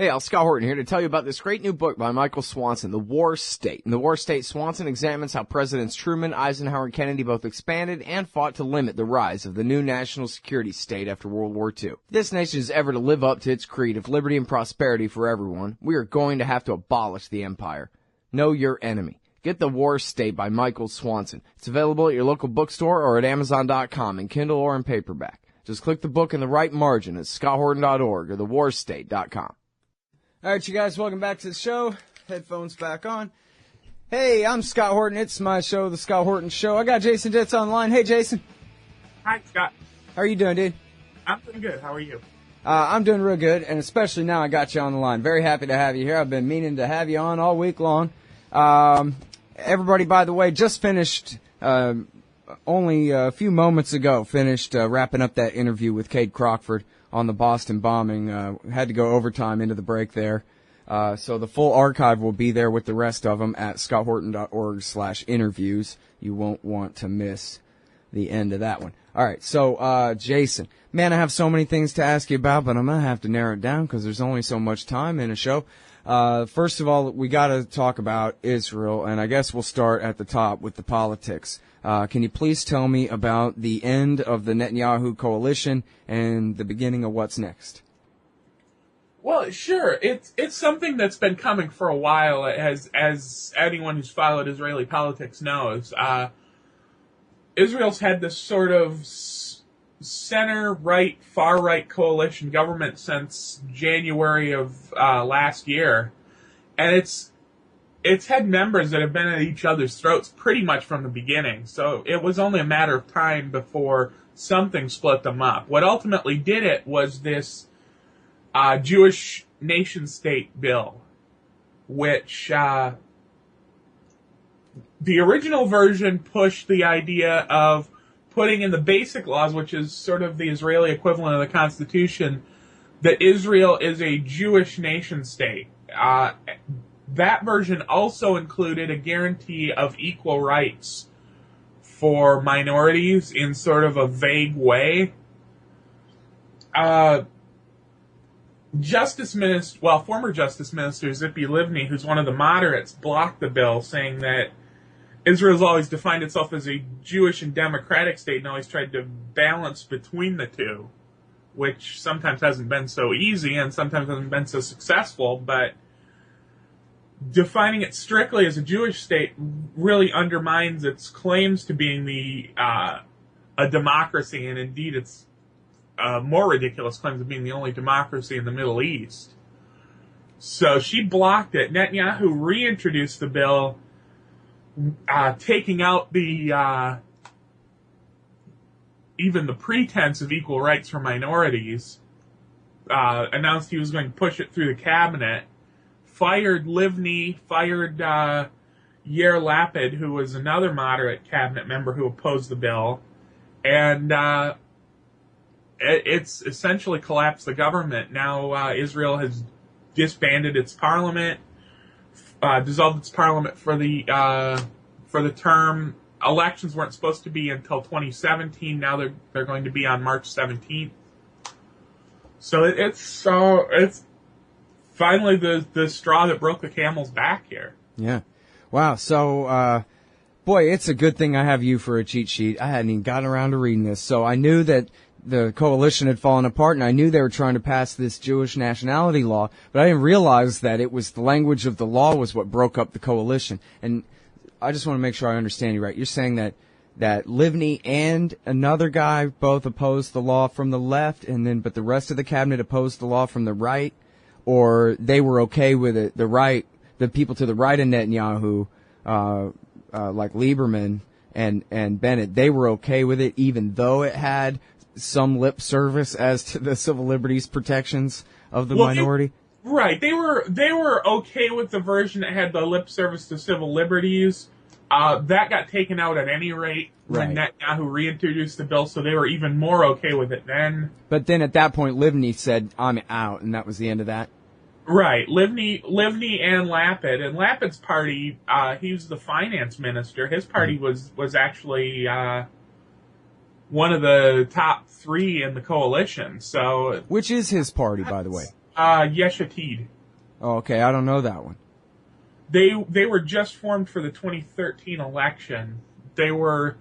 Hey, Scott Horton here to tell you about this great new book by Michael Swanson, The War State. In The War State, Swanson examines how Presidents Truman, Eisenhower, and Kennedy both expanded and fought to limit the rise of the new national security state after World War II. If this nation is ever to live up to its creed of liberty and prosperity for everyone, we are going to have to abolish the empire. Know your enemy. Get The War State by Michael Swanson. It's available at your local bookstore or at Amazon.com in Kindle or in paperback. Just click the book in the right margin at scotthorton.org or thewarstate.com. All right, you guys, welcome back to the show. Headphones back on. Hey, I'm Scott Horton. It's my show, The Scott Horton Show. I got Jason Ditz on the line. Hey, Jason. Hi, Scott. How are you doing, dude? I'm doing good. How are you? I'm doing real good, and especially now I got you on the line. Very happy to have you here. I've been meaning to have you on all week long. Everybody, by the way, just finished, only a few moments ago, wrapping up that interview with Cade Crockford on the Boston bombing. Had to go overtime into the break there. So the full archive will be there with the rest of them at scotthorton.org/interviews. You won't want to miss the end of that one. All right, so Jason, man, I have so many things to ask you about, but I'm going to have to narrow it down because there's only so much time in a show. First of all, we got to talk about Israel, and I guess we'll start at the top with the politics. Can you please tell me about the end of the Netanyahu coalition and the beginning of what's next? Well, sure. It's something that's been coming for a while, as anyone who's followed Israeli politics knows. Israel's had this sort of center-right, far-right coalition government since January of last year, and it's had members that have been at each other's throats pretty much from the beginning, so it was only a matter of time before something split them up. What ultimately did it was this Jewish nation-state bill, which the original version pushed the idea of putting in the basic laws, which is sort of the Israeli equivalent of the Constitution, that Israel is a Jewish nation-state. That version also included a guarantee of equal rights for minorities in sort of a vague way. Former Justice Minister Tzipi Livni, who's one of the moderates, blocked the bill, saying that Israel's always defined itself as a Jewish and democratic state and always tried to balance between the two, which sometimes hasn't been so easy and sometimes hasn't been so successful, but defining it strictly as a Jewish state really undermines its claims to being a democracy, and indeed its more ridiculous claims of being the only democracy in the Middle East. So she blocked it. Netanyahu reintroduced the bill, taking out the even the pretense of equal rights for minorities, announced he was going to push it through the cabinet, fired Livni, fired Yair Lapid, who was another moderate cabinet member who opposed the bill, and it's essentially collapsed the government. Now Israel has disbanded its parliament, dissolved its parliament for the term. Elections weren't supposed to be until 2017. Now they're going to be on March 17th. So it's finally the straw that broke the camel's back here. Yeah. Wow. So, boy, it's a good thing I have you for a cheat sheet. I hadn't even gotten around to reading this. So I knew that the coalition had fallen apart, and I knew they were trying to pass this Jewish nationality law, but I didn't realize that it was the language of the law was what broke up the coalition. And I just want to make sure I understand you right. You're saying that Livni and another guy both opposed the law from the left, but the rest of the cabinet opposed the law from the right, or they were okay with it. The people to the right of Netanyahu, like Lieberman and Bennett, they were okay with it, even though it had some lip service as to the civil liberties protections of the minority. Right. They were okay with the version that had the lip service to civil liberties. That got taken out at any rate when Netanyahu reintroduced the bill, so they were even more okay with it then. But then at that point, Livni said, "I'm out," and that was the end of that? Right. Livni and Lapid. And Lapid's party, he was the finance minister. His party was actually one of the top three in the coalition. So, which is his party, by the way? Yesh Atid. Oh, okay. I don't know that one. They were just formed for the 2013 election. They were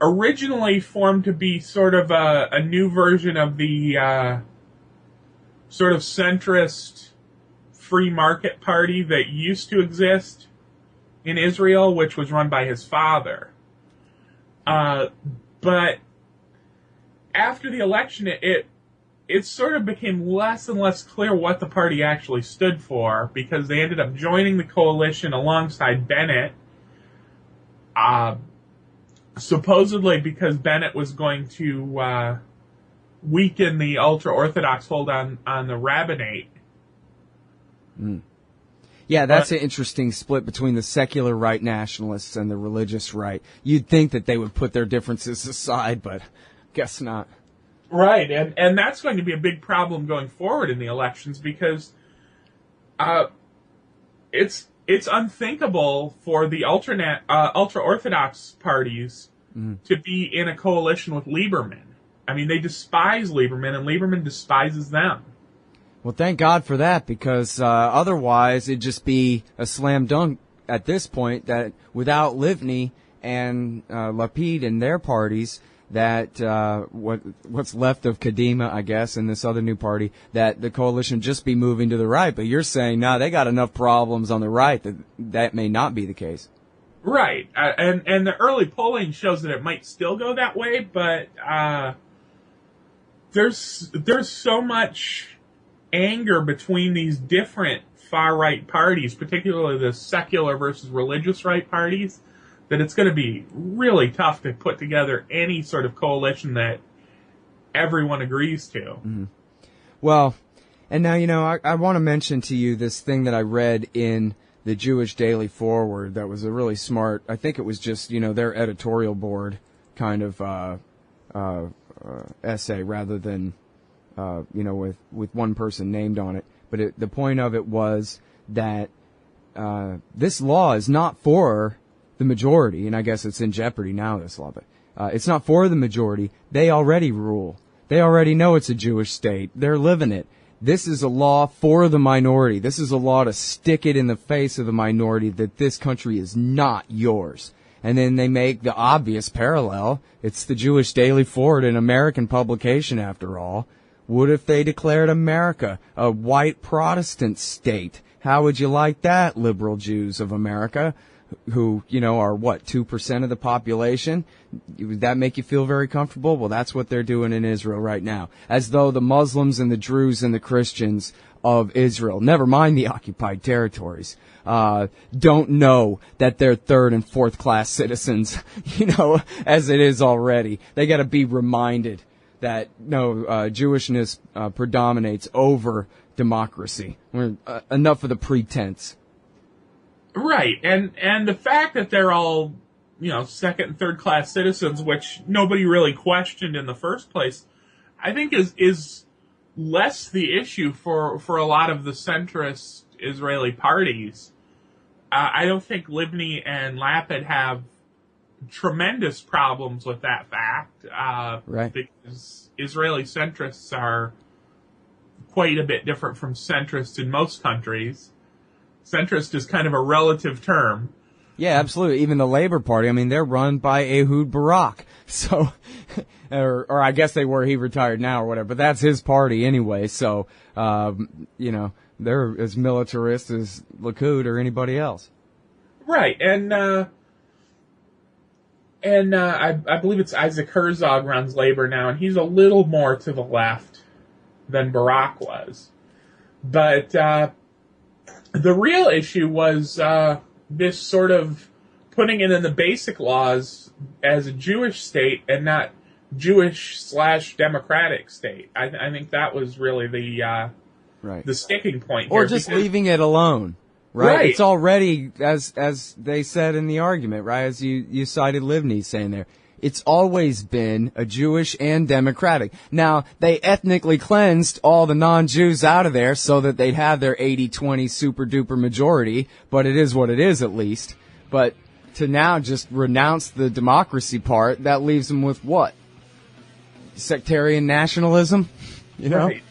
originally formed to be sort of a new version of the sort of centrist free market party that used to exist in Israel, which was run by his father. But after the election, it sort of became less and less clear what the party actually stood for, because they ended up joining the coalition alongside Bennett, supposedly because Bennett was going to weaken the ultra-Orthodox hold on the rabbinate. Mm. Yeah, that's an interesting split between the secular right nationalists and the religious right. You'd think that they would put their differences aside, but guess not. Right, and that's going to be a big problem going forward in the elections, because it's unthinkable for the ultra-Orthodox parties to be in a coalition with Lieberman. I mean, they despise Lieberman, and Lieberman despises them. Well, thank God for that, because otherwise it'd just be a slam dunk at this point that without Livni and Lapid and their parties, that what's left of Kadima, I guess, and this other new party, that the coalition just be moving to the right. But you're saying, no, they got enough problems on the right that may not be the case. Right, and the early polling shows that it might still go that way, but there's so much anger between these different far-right parties, particularly the secular versus religious right parties, that it's going to be really tough to put together any sort of coalition that everyone agrees to. Mm-hmm. Well, and now, I want to mention to you this thing that I read in the Jewish Daily Forward that was a really smart, I think it was just, their editorial board kind of essay rather than, with one person named on it. But the point of it was that this law is not for the majority, and I guess it's in jeopardy now, this law, but it's not for the majority. They already rule. They already know it's a Jewish state. They're living it. This is a law for the minority. This is a law to stick it in the face of the minority that this country is not yours. And then they make the obvious parallel. It's the Jewish Daily Forward, an American publication after all. What if they declared America a white Protestant state? How would you like that, liberal Jews of America, who, are 2% of the population? Would that make you feel very comfortable? Well, that's what they're doing in Israel right now. As though the Muslims and the Druze and the Christians of Israel, never mind the occupied territories, don't know that they're third and fourth class citizens, as it is already. They gotta be reminded that, Jewishness predominates over democracy. Enough of the pretense. Right, and the fact that they're all, second and third class citizens, which nobody really questioned in the first place, I think is less the issue for a lot of the centrist Israeli parties. I don't think Livni and Lapid have tremendous problems with that fact, right? Because Israeli centrists are quite a bit different from centrists in most countries. Centrist is kind of a relative term. Yeah, absolutely. Even the Labor Party, they're run by Ehud Barak. So, or I guess they were, he retired now or whatever, but that's his party anyway. So, they're as militarist as Likud or anybody else. Right. And I believe it's Isaac Herzog runs Labor now, and he's a little more to the left than Barak was. But, the real issue was this sort of putting it in the basic laws as a Jewish state and not Jewish/democratic state. I think that was really the sticking point here. Or just leaving it alone, right? It's already, as they said in the argument, right? As you cited Livni saying there. It's always been a Jewish and democratic. Now, they ethnically cleansed all the non-Jews out of there so that they'd have their 80-20 super-duper majority, but it is what it is at least. But to now just renounce the democracy part, that leaves them with what? Sectarian nationalism? Right.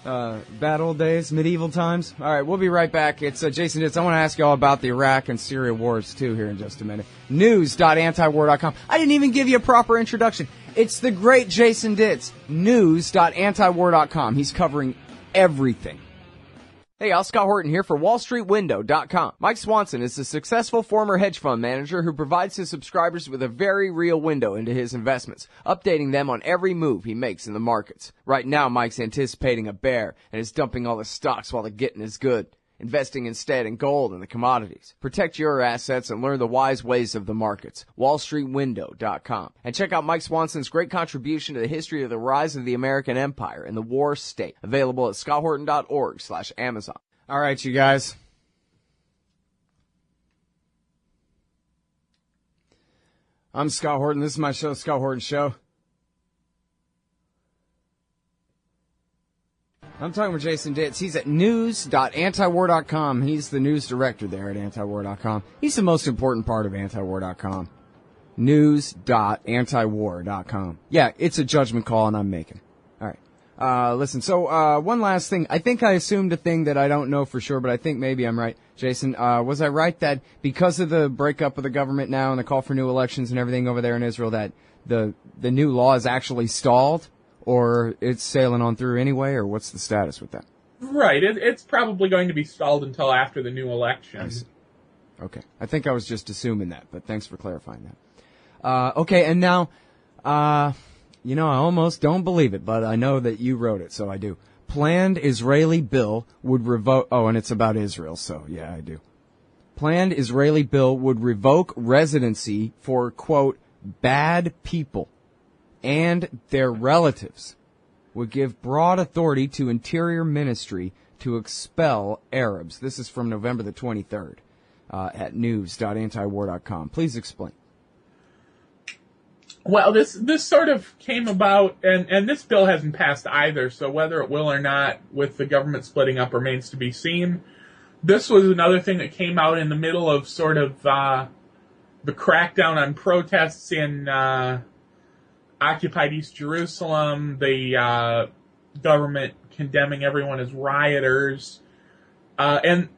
Bad old days, medieval times. All right, we'll be right back. It's Jason Ditz. I want to ask you all about the Iraq and Syria wars, too, here in just a minute. News.antiwar.com. I didn't even give you a proper introduction. It's the great Jason Ditz. News.antiwar.com. He's covering everything. Hey, y'all, Scott Horton here for WallStreetWindow.com. Mike Swanson is a successful former hedge fund manager who provides his subscribers with a very real window into his investments, updating them on every move he makes in the markets. Right now, Mike's anticipating a bear and is dumping all the stocks while the getting is good, investing instead in gold and the commodities. Protect your assets and learn the wise ways of the markets. WallStreetWindow.com. And check out Mike Swanson's great contribution to the history of the rise of the American empire and the war state. Available at scotthorton.org/Amazon. All right, you guys. I'm Scott Horton. This is my show, Scott Horton Show. I'm talking with Jason Ditz. He's at news.antiwar.com. He's the news director there at antiwar.com. He's the most important part of antiwar.com. News.antiwar.com. Yeah, it's a judgment call, and I'm making. All right. Listen, so one last thing. I think I assumed a thing that I don't know for sure, but I think maybe I'm right. Jason, was I right that because of the breakup of the government now and the call for new elections and everything over there in Israel that the new law is actually stalled? Or it's sailing on through anyway, or what's the status with that? Right. It's probably going to be stalled until after the new election. Okay. I think I was just assuming that, but thanks for clarifying that. Okay, and now, I almost don't believe it, but I know that you wrote it, so I do. Planned Israeli bill would revoke... Oh, and it's about Israel, so yeah, I do. Planned Israeli bill would revoke residency for, quote, bad people and their relatives, would give broad authority to Interior Ministry to expel Arabs. This is from November the 23rd at news.antiwar.com. Please explain. Well, this sort of came about, and this bill hasn't passed either, so whether it will or not, with the government splitting up, remains to be seen. This was another thing that came out in the middle of sort of the crackdown on protests in occupied East Jerusalem, the government condemning everyone as rioters. And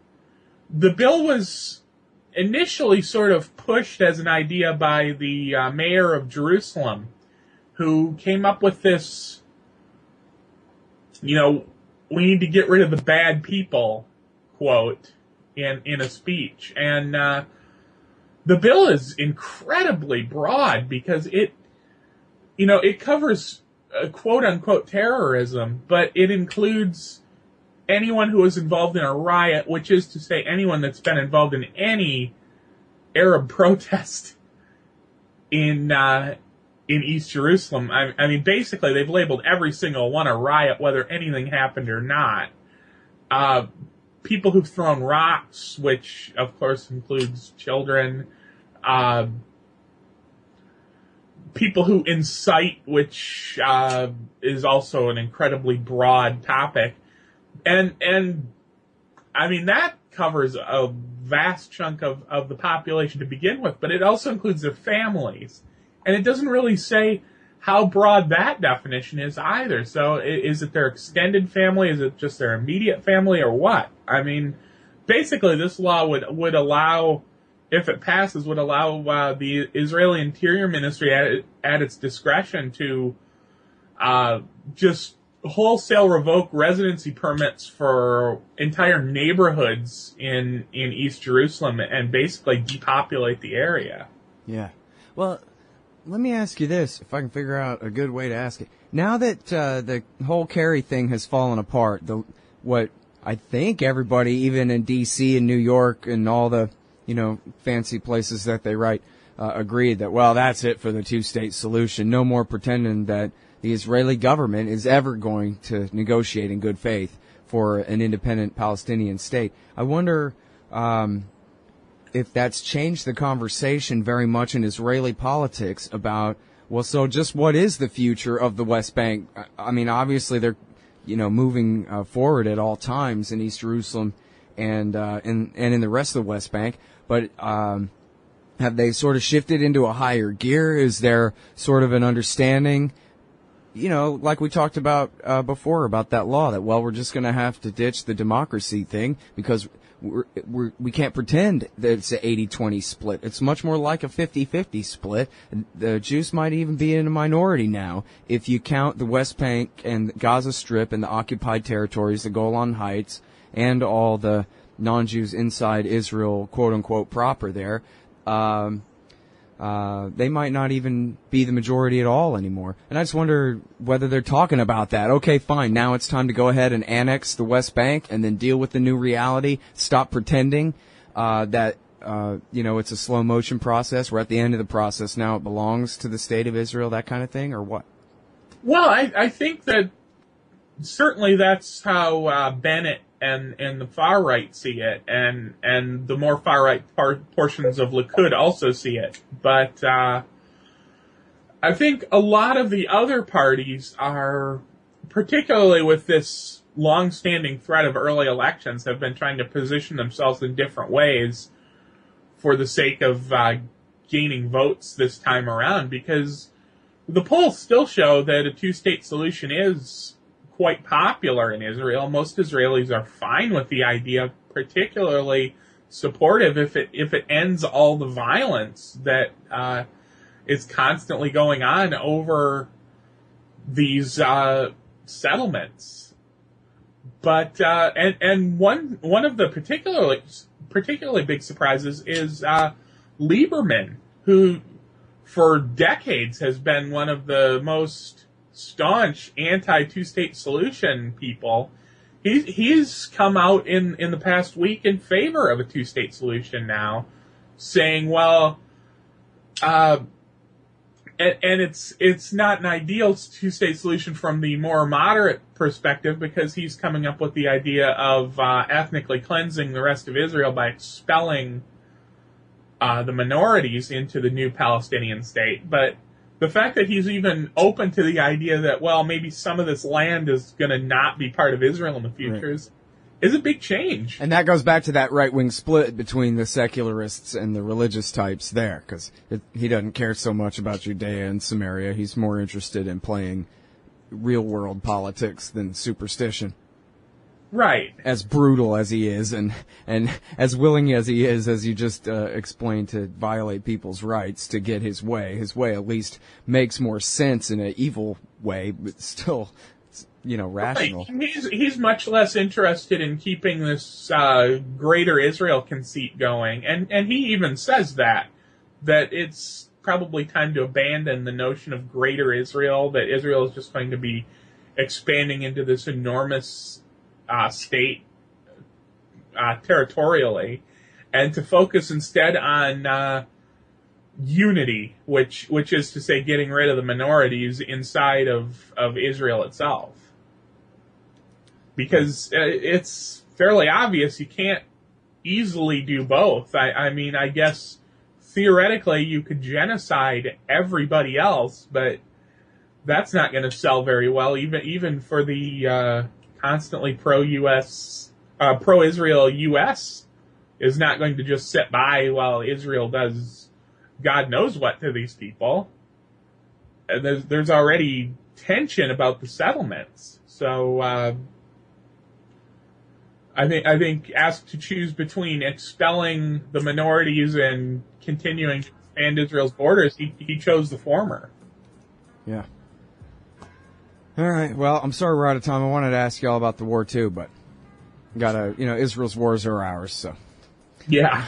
the bill was initially sort of pushed as an idea by the mayor of Jerusalem, who came up with this, we need to get rid of the bad people, quote, in a speech. And the bill is incredibly broad because it covers quote-unquote terrorism, but it includes anyone who is involved in a riot, which is to say anyone that's been involved in any Arab protest in East Jerusalem. I mean, basically, they've labeled every single one a riot, whether anything happened or not. People who've thrown rocks, which, of course, includes children. People who incite, which is also an incredibly broad topic. And I mean, that covers a vast chunk of the population to begin with, but it also includes their families. And it doesn't really say how broad that definition is either. So is it their extended family? Is it just their immediate family, or what? I mean, basically this law would allow, if it passes, would allow the Israeli Interior Ministry at its discretion to just wholesale revoke residency permits for entire neighborhoods in East Jerusalem and basically depopulate the area. Yeah. Well, let me ask you this, if I can figure out a good way to ask it. Now that the whole Kerry thing has fallen apart, what I think everybody, even in D.C. and New York and all the fancy places that they write, agreed that, well, that's it for the two-state solution. No more pretending that the Israeli government is ever going to negotiate in good faith for an independent Palestinian state. I wonder if that's changed the conversation very much in Israeli politics about, well, so just what is the future of the West Bank? I mean, obviously they're, moving forward at all times in East Jerusalem and in the rest of the West Bank, but have they sort of shifted into a higher gear? Is there sort of an understanding like we talked about before about that law that, well, we're just going to have to ditch the democracy thing because we can't pretend that it's an 80-20 split. It's much more like a 50-50 split. The Jews might even be in a minority now if you count the West Bank and Gaza Strip and the occupied territories, the Golan Heights, and all the non-Jews inside Israel, quote-unquote, proper there. They might not even be the majority at all anymore. And I just wonder whether they're talking about that. Okay, fine. Now it's time to go ahead and annex the West Bank and then deal with the new reality. Stop pretending that it's a slow motion process. We're at the end of the process now. It belongs to the state of Israel, that kind of thing, or what? Well, I think that certainly that's how Bennett and the far right see it, and the more far right portions of Likud also see it. But I think a lot of the other parties are, particularly with this long-standing threat of early elections, have been trying to position themselves in different ways for the sake of gaining votes this time around, because the polls still show that a two-state solution is quite popular in Israel. Most Israelis are fine with the idea, particularly supportive if it ends all the violence that is constantly going on over these settlements. But and one of the particularly big surprises is Lieberman, who for decades has been one of the most staunch anti-two-state solution people. He's come out in the past week in favor of a two-state solution now, saying, well, and it's not an ideal two-state solution from the more moderate perspective, because he's coming up with the idea of ethnically cleansing the rest of Israel by expelling the minorities into the new Palestinian state. But the fact that he's even open to the idea that, well, maybe some of this land is going to not be part of Israel in the future is a big change. And that goes back to that right-wing split between the secularists and the religious types there, because he doesn't care so much about Judea and Samaria. He's more interested in playing real-world politics than superstition. Right. As brutal as he is, and as willing as he is, as you just explained, to violate people's rights to get his way at least makes more sense in an evil way, but still, rational. Right. He's much less interested in keeping this greater Israel conceit going, and he even says that it's probably time to abandon the notion of greater Israel, that Israel is just going to be expanding into this enormous state territorially, and to focus instead on unity, which is to say getting rid of the minorities inside of Israel itself. Because it's fairly obvious you can't easily do both. I mean, I guess theoretically you could genocide everybody else, but that's not going to sell very well, even for the constantly pro-U.S., pro-Israel U.S. is not going to just sit by while Israel does God knows what to these people. There's already tension about the settlements. So I think asked to choose between expelling the minorities and continuing to expand Israel's borders, he chose the former. Yeah. All right. Well, I'm sorry we're out of time. I wanted to ask you all about the war too, but Israel's wars are ours, so. Yeah.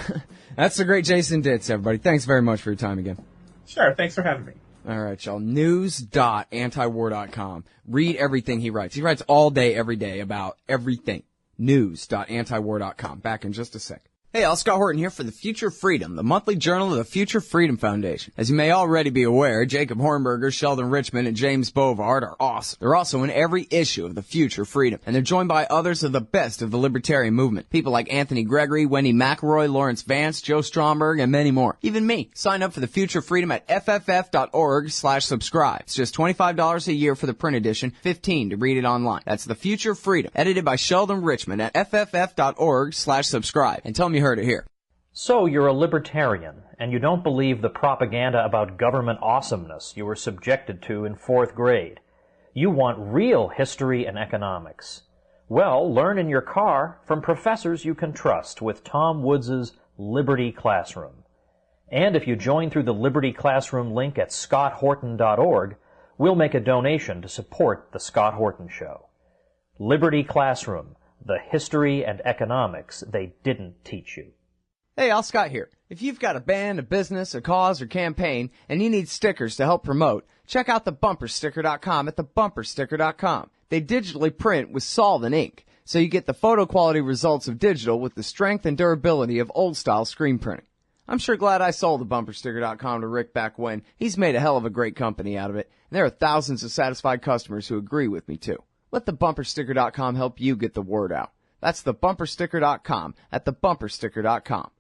That's the great Jason Ditz, everybody. Thanks very much for your time again. Sure. Thanks for having me. All right, y'all. News.antiwar.com. Read everything he writes. He writes all day, every day about everything. News.antiwar.com. Back in just a sec. Hey, all, Scott Horton here for The Future Freedom, the monthly journal of the Future Freedom Foundation. As you may already be aware, Jacob Hornberger, Sheldon Richman, and James Bovard are awesome. They're also in every issue of The Future Freedom, and they're joined by others of the best of the libertarian movement. People like Anthony Gregory, Wendy McElroy, Lawrence Vance, Joe Stromberg, and many more. Even me. Sign up for The Future Freedom at fff.org/subscribe. It's just $25 a year for the print edition, $15 to read it online. That's The Future Freedom, edited by Sheldon Richman at fff.org/subscribe. And tell me you heard it here. So you're a libertarian, and you don't believe the propaganda about government awesomeness you were subjected to in 4th grade. You want real history and economics. Well, learn in your car from professors you can trust with Tom Woods' Liberty Classroom. And if you join through the Liberty Classroom link at scotthorton.org, we'll make a donation to support The Scott Horton Show. Liberty Classroom, the history and economics they didn't teach you. Hey, Al Scott here. If you've got a band, a business, a cause, or campaign, and you need stickers to help promote, check out thebumpersticker.com at thebumpersticker.com. They digitally print with solvent ink, so you get the photo quality results of digital with the strength and durability of old-style screen printing. I'm sure glad I sold thebumpersticker.com to Rick back when. He's made a hell of a great company out of it, and there are thousands of satisfied customers who agree with me, too. Let thebumpersticker.com help you get the word out. That's thebumpersticker.com at thebumpersticker.com.